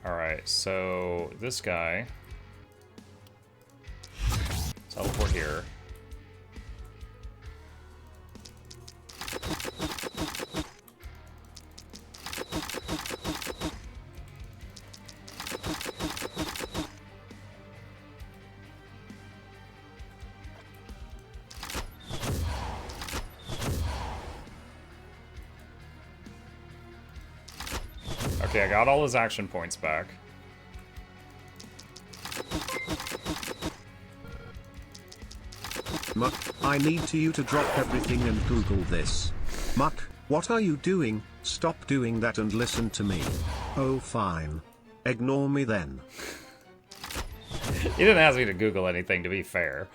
Alright, so this guy... teleport here. Okay, I got all his action points back. Muck, I need you to drop everything and Google this. Muck, what are you doing? Stop doing that and listen to me. Oh fine. Ignore me then. He didn't ask me to Google anything, to be fair.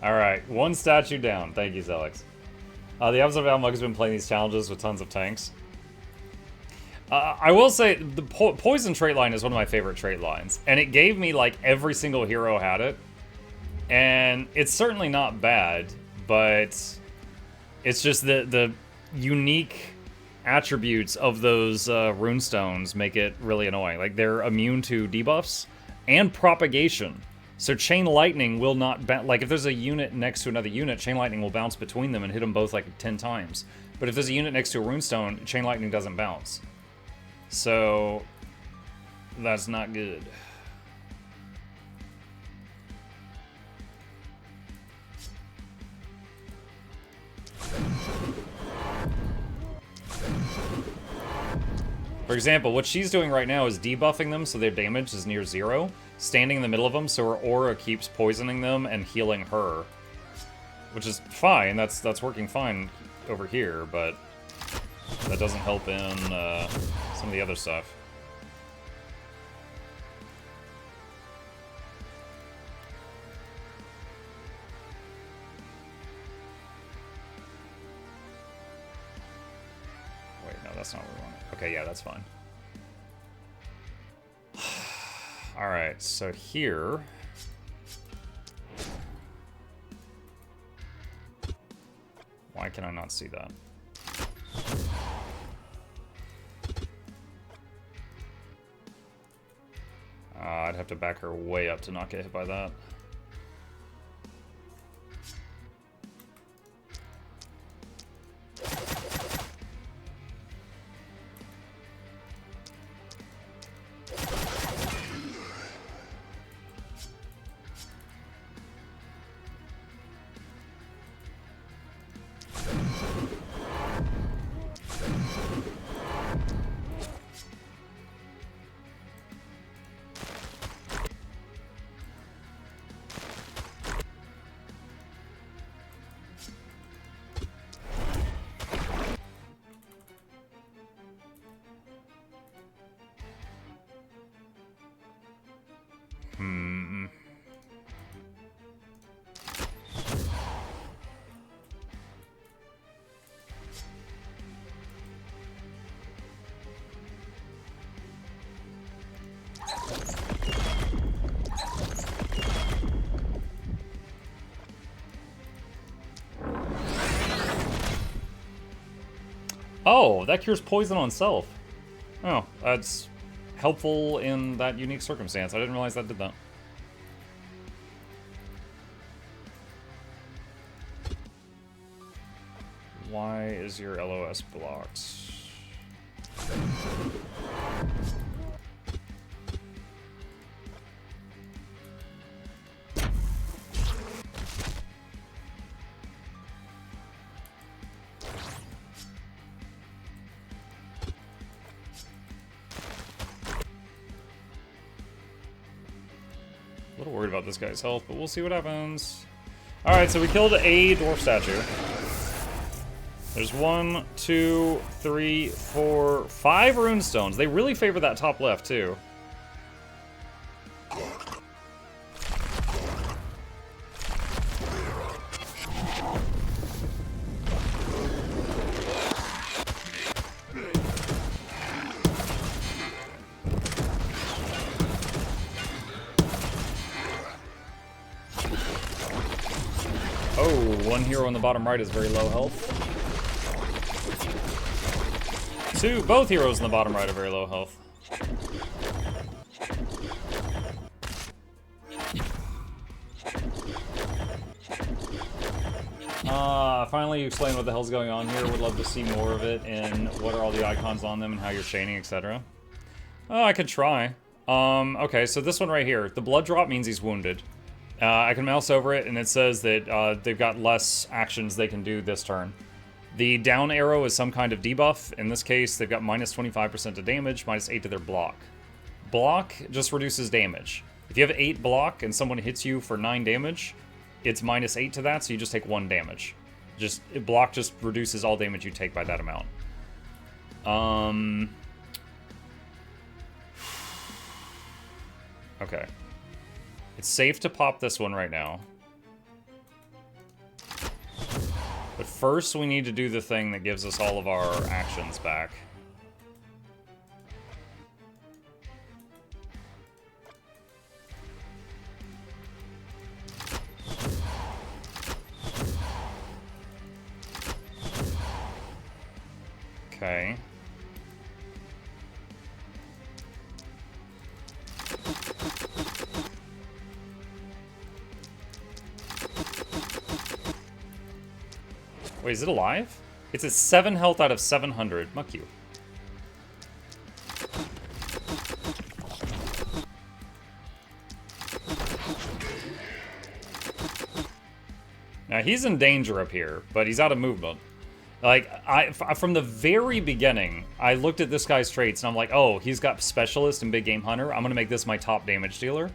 Alright, one statue down. Thank you, Zelix. The episode of Almug has been playing these challenges with tons of tanks. I will say, the poison trait line is one of my favorite trait lines. And it gave me, like, every single hero had it. And it's certainly not bad, but it's just the unique attributes of those runestones make it really annoying. Like, they're immune to debuffs and propagation. So Chain Lightning will not like, if there's a unit next to another unit, Chain Lightning will bounce between them and hit them both like 10 times. But if there's a unit next to a runestone, Chain Lightning doesn't bounce. So that's not good. For example, what she's doing right now is debuffing them so their damage is near 0. Standing in the middle of them so her aura keeps poisoning them and healing her. Which is fine, that's working fine over here, but that doesn't help in some of the other stuff. Wait, no, that's not what we want. Okay, yeah, that's fine. Alright, so here... Why can I not see that? I'd have to back her way up to not get hit by that. Oh, that cures poison on self. Oh, that's helpful in that unique circumstance. I didn't realize that did that. Why is your LOS blocked? A little worried about this guy's health, but we'll see what happens. Alright, so we killed a dwarf statue. There's 1, 2, 3, 4, 5 runestones. They really favor that top left, too. One hero on the bottom right is very low health. Both heroes in the bottom right are very low health. Finally you explain what the hell's going on here. Would love to see more of it and what are all the icons on them and how you're chaining, etc. Oh, I could try. Okay, so this one right here. The blood drop means he's wounded. I can mouse over it and it says that they've got less actions they can do this turn. The down arrow is some kind of debuff. In this case, they've got minus 25% to damage, minus 8 to their block. Block just reduces damage. If you have 8 block and someone hits you for 9 damage, it's minus 8 to that, so you just take 1 damage. Block just reduces all damage you take by that amount. Okay. It's safe to pop this one right now. But first we need to do the thing that gives us all of our actions back. Okay. Wait, is it alive? It's at 7 health out of 700. Muck you. Now, he's in danger up here, but he's out of movement. Like, from the very beginning, I looked at this guy's traits, and I'm like, oh, he's got Specialist and Big Game Hunter. I'm going to make this my top damage dealer.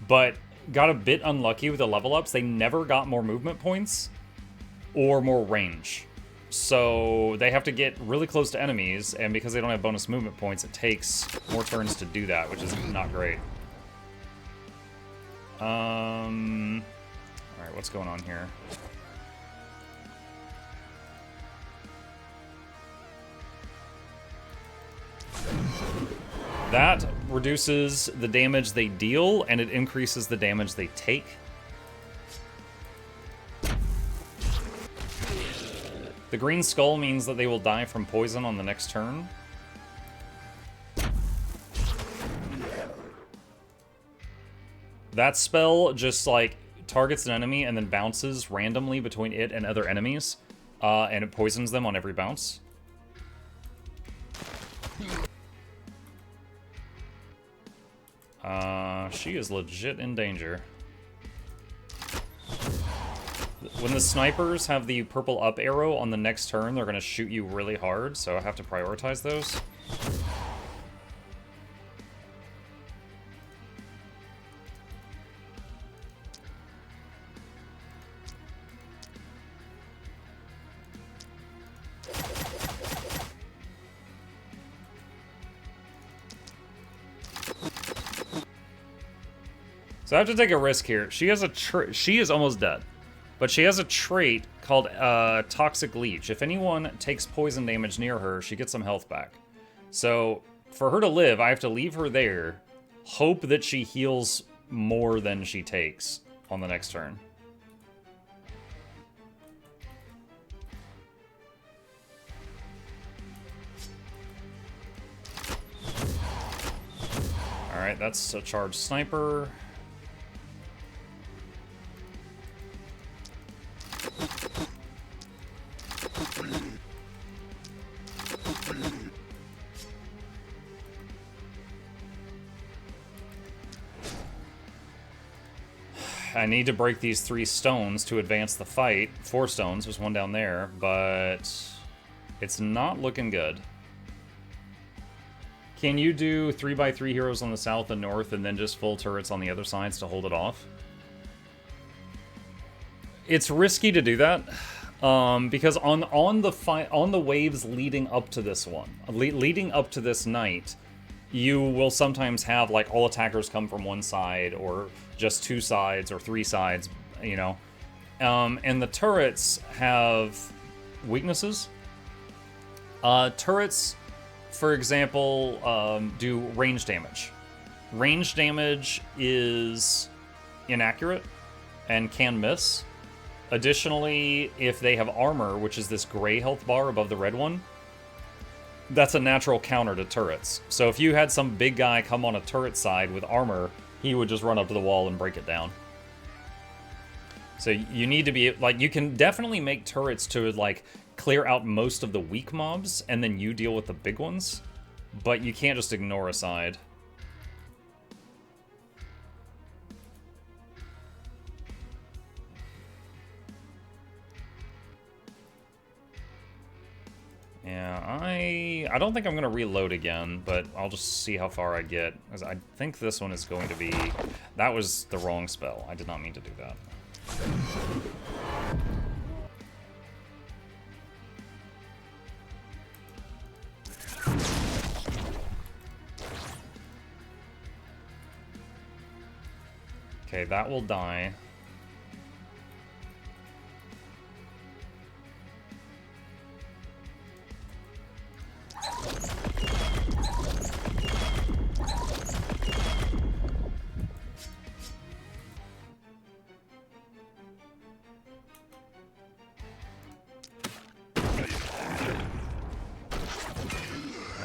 But got a bit unlucky with the level ups. They never got more movement points or more range. So they have to get really close to enemies, and because they don't have bonus movement points, it takes more turns to do that, which is not great. Alright, what's going on here? That reduces the damage they deal, and it increases the damage they take. The green skull means that they will die from poison on the next turn. That spell just, like, targets an enemy and then bounces randomly between it and other enemies, and it poisons them on every bounce. She is legit in danger. When the snipers have the purple up arrow on the next turn, they're going to shoot you really hard, so I have to prioritize those. So I have to take a risk here. She has she is almost dead. But she has a trait called Toxic Leech. If anyone takes poison damage near her, she gets some health back. So for her to live, I have to leave her there, hope that she heals more than she takes on the next turn. Alright, that's a charged sniper. I need to break these 3 stones to advance the fight. 4 stones, there's one down there, but it's not looking good. Can you do 3x3 heroes on the south and north and then just full turrets on the other sides to hold it off? It's risky to do that, because on the waves leading up to this one, leading up to this night, you will sometimes have, like, all attackers come from one side, or just 2 sides, or 3 sides, you know. And the turrets have weaknesses. Turrets, for example, do range damage. Range damage is inaccurate and can miss. Additionally, if they have armor, which is this gray health bar above the red one, that's a natural counter to turrets. So if you had some big guy come on a turret side with armor, he would just run up to the wall and break it down. So you need to be, like, you can definitely make turrets to, like, clear out most of the weak mobs, and then you deal with the big ones. But you can't just ignore a side. Yeah, I don't think I'm going to reload again, but I'll just see how far I get. Because I think this one is going to be... That was the wrong spell. I did not mean to do that. Okay, that will die.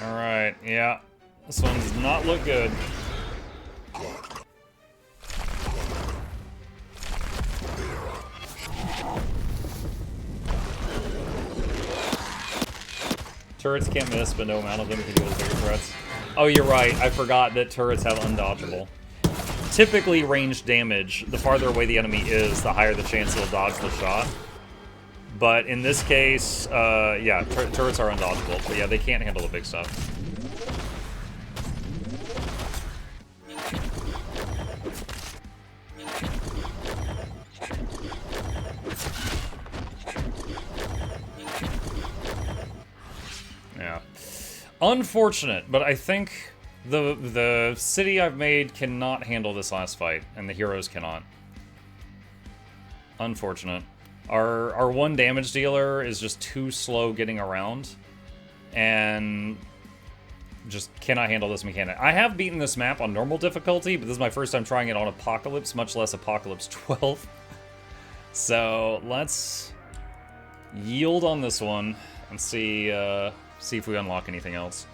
Alright, yeah. This one does not look good. Turrets can't miss, but no amount of them can deal with bigger threats. Oh, you're right. I forgot that turrets have undodgeable. Typically, ranged damage, the farther away the enemy is, the higher the chance he'll dodge the shot. But in this case, yeah, turrets are undodgeable. But yeah, they can't handle the big stuff. Yeah. Unfortunate, but I think the city I've made cannot handle this last fight, and the heroes cannot. Unfortunate. Our one damage dealer is just too slow getting around, and just cannot handle this mechanic. I have beaten this map on normal difficulty, but this is my first time trying it on Apocalypse, much less Apocalypse 12. So let's yield on this one and see if we unlock anything else.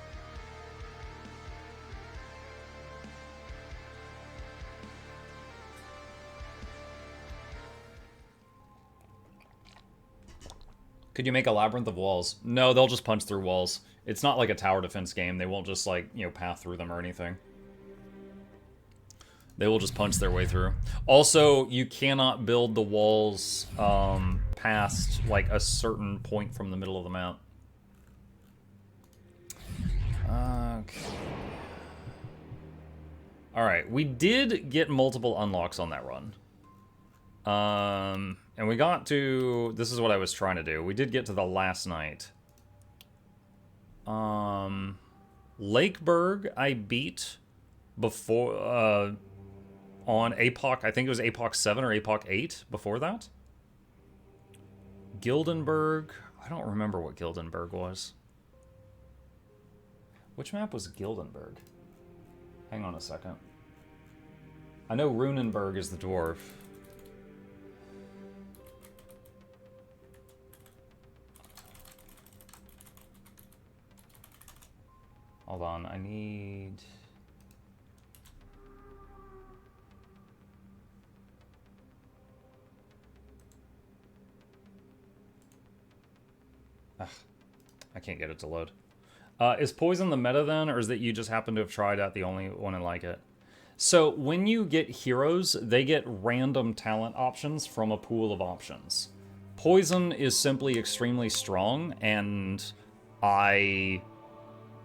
Could you make a labyrinth of walls? No, they'll just punch through walls. It's not like a tower defense game. They won't just, like, you know, path through them or anything. They will just punch their way through. Also, you cannot build the walls past, like, a certain point from the middle of the map. Okay. Alright, we did get multiple unlocks on that run. And we got to... This is what I was trying to do. We did get to the last night. Lakeburg I beat before... on APOC, I think it was APOC 7 or APOC 8 before that. Gildenberg... I don't remember what Gildenberg was. Which map was Gildenberg? Hang on a second. I know Runenberg is the dwarf. Hold on, I need... Ugh, I can't get it to load. Is Poison the meta then, or is that you just happen to have tried out the only one and like it? So when you get heroes, they get random talent options from a pool of options. Poison is simply extremely strong, and I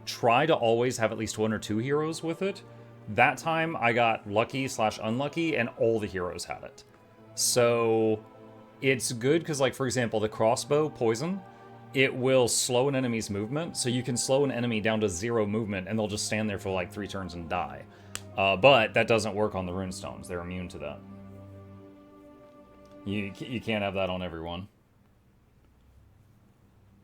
try to always have at least 1 or 2 heroes with it. That time I got lucky/unlucky, and all the heroes had it. So it's good because, like, for example, the crossbow Poison, it will slow an enemy's movement, so you can slow an enemy down to 0 movement, and they'll just stand there for like 3 turns and die. But that doesn't work on the runestones. They're immune to that. You can't have that on everyone.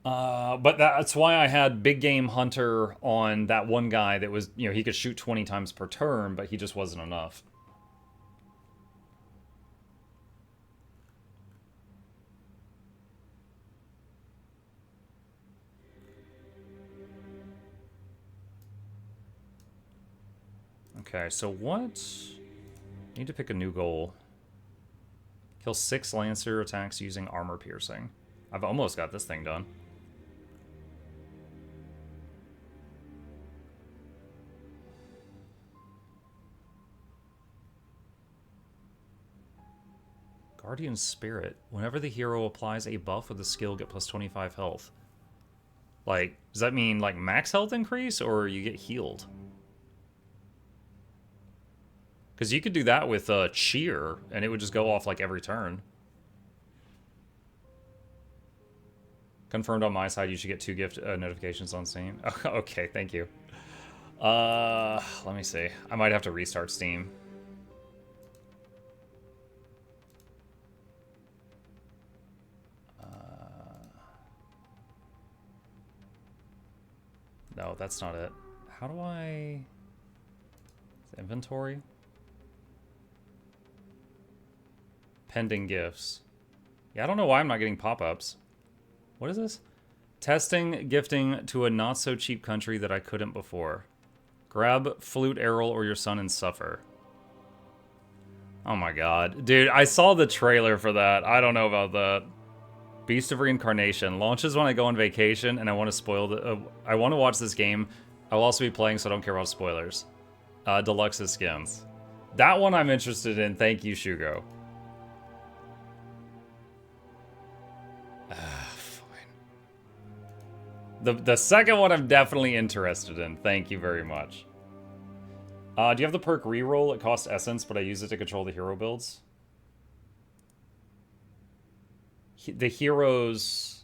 But that's why I had Big Game Hunter on that one guy that was, you know, he could shoot 20 times per turn, but he just wasn't enough. Okay, so what? Need to pick a new goal. Kill 6 Lancer attacks using armor piercing. I've almost got this thing done. Guardian Spirit. Whenever the hero applies a buff with a skill, get plus 25 health. Like, does that mean like max health increase or you get healed? Because you could do that with Cheer and it would just go off like every turn. Confirmed on my side, you should get 2 gift notifications on Steam. Okay, thank you. Let me see. I might have to restart Steam. No, that's not it. How do I... Inventory? Pending gifts. Yeah, I don't know why I'm not getting pop-ups. What is this? Testing gifting to a not-so-cheap country that I couldn't before. Grab Flute Errol or your son and suffer. Oh my god. Dude, I saw the trailer for that. I don't know about that. Beast of Reincarnation. Launches when I go on vacation and I want to spoil the... I want to watch this game. I'll also be playing, so I don't care about spoilers. Deluxe skins. That one I'm interested in. Thank you, Shugo. Fine. The second one I'm definitely interested in. Thank you very much. Do you have the perk reroll? It costs essence, but I use it to control the hero builds. The heroes...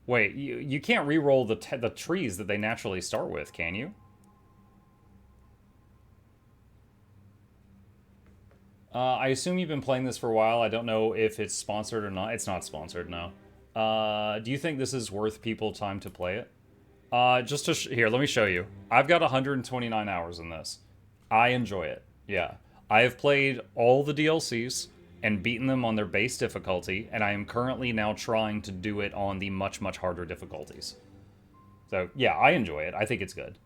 Wait, you can't reroll the trees that they naturally start with, can you? I assume you've been playing this for a while. I don't know if it's sponsored or not. It's not sponsored, no. Do you think this is worth people time to play it? Just to... Here, let me show you. I've got 129 hours in this. I enjoy it. Yeah. I have played all the DLCs and beaten them on their base difficulty, and I am currently now trying to do it on the much, much harder difficulties. So, yeah, I enjoy it. I think it's good.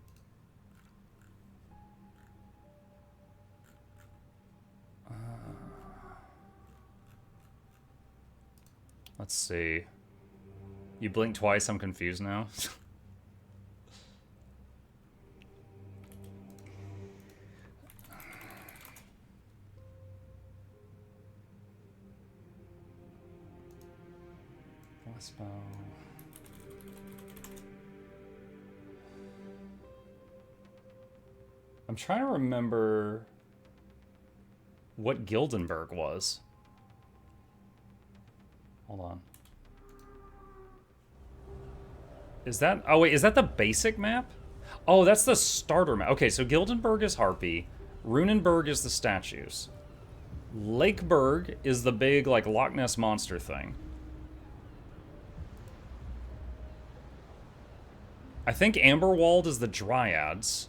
Let's see. You blinked twice, I'm confused now. Spell. I'm trying to remember what Gildenberg was. Hold on. Is that... Oh, wait, is that the basic map? Oh, that's the starter map. Okay, so Gildenberg is Harpy. Runenberg is the statues. Lakeberg is the big, like, Loch Ness monster thing. I think Amberwald is the Dryads.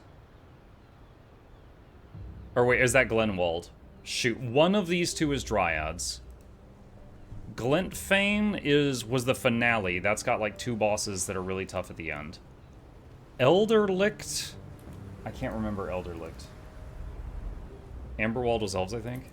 Or wait, is that Glenwald? Shoot, one of these two is Dryads. Glintfane was the finale. That's got like 2 bosses that are really tough at the end. Elderlicht... I can't remember Elderlicht. Amberwald was elves, I think.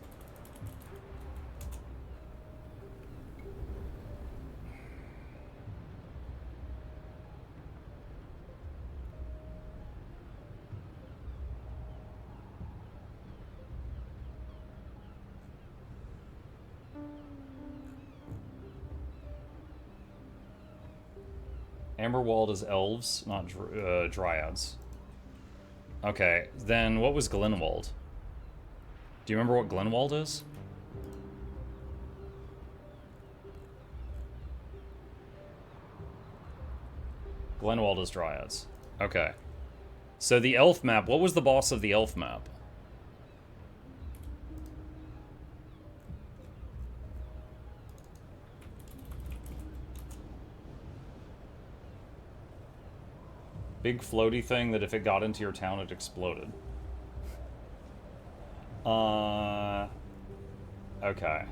Amberwald is elves, not dryads. Okay, then what was Glenwald? Do you remember what Glenwald is? Glenwald is dryads. Okay. So the elf map, what was the boss of the elf map? Big floaty thing that if it got into your town, it exploded. Okay.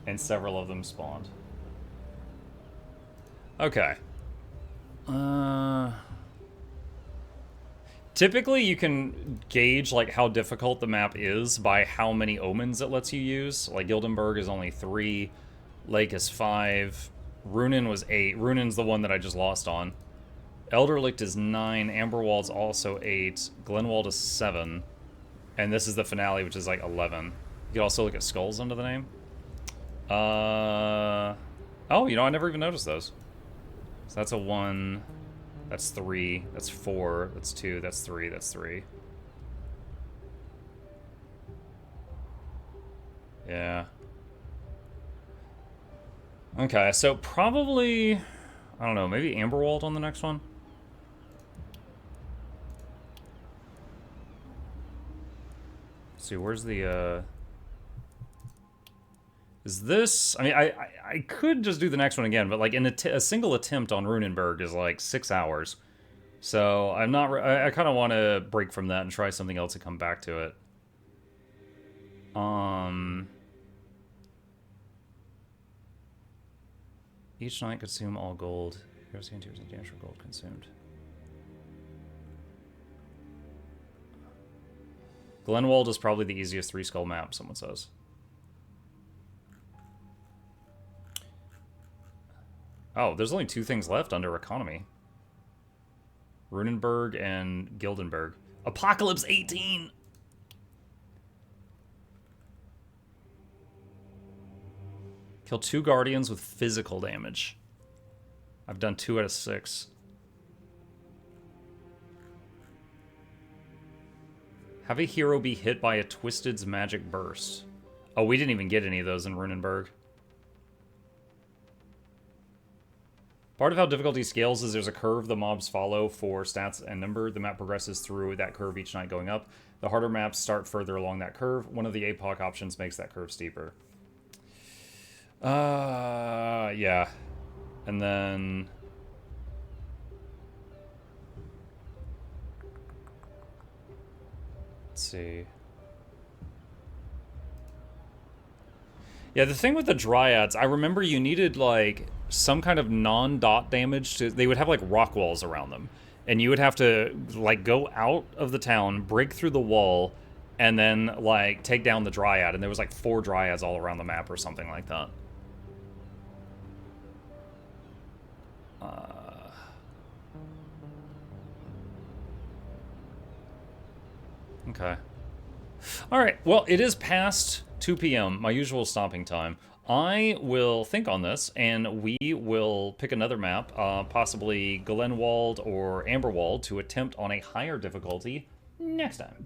And several of them spawned. Okay. Typically, you can gauge like how difficult the map is by how many omens it lets you use. Like Gildenberg is only 3, Lake is 5, Runin was 8. Runin's the one that I just lost on. Elderlicht is 9, Amberwald's also 8, Glenwald is 7, and this is the finale, which is like 11. You can also look at skulls under the name. Oh, you know, I never even noticed those. So that's a 1, that's 3, that's 4, that's 2, that's 3, that's 3. Yeah. Okay, so probably, I don't know, maybe Amberwald on the next one? Let's see, where's the, is this, I mean, I could just do the next one again, but like a single attempt on Runenberg is like 6 hours. So I'm not, I kind of want to break from that and try something else and come back to it. Each night consume all gold. Here's the interiors and damage for gold consumed. Glenwald is probably the easiest 3-skull map, someone says. Oh, there's only 2 things left under economy. Runenberg and Gildenberg. Apocalypse 18! Kill 2 guardians with physical damage. I've done 2 out of 6. Have a hero be hit by a Twisted's magic burst. Oh, we didn't even get any of those in Runenberg. Part of how difficulty scales is there's a curve the mobs follow for stats and number. The map progresses through that curve each night going up. The harder maps start further along that curve. One of the APOC options makes that curve steeper. Yeah. And then... let's see. Yeah, the thing with the Dryads, I remember you needed, like, some kind of non-dot damage to... they would have, like, rock walls around them. And you would have to, like, go out of the town, break through the wall, and then, like, take down the Dryad. And there was, like, 4 Dryads all around the map or something like that. Okay. Alright, well, it is past 2 p.m., my usual stopping time. I will think on this, and we will pick another map, possibly Glenwald or Amberwald, to attempt on a higher difficulty next time.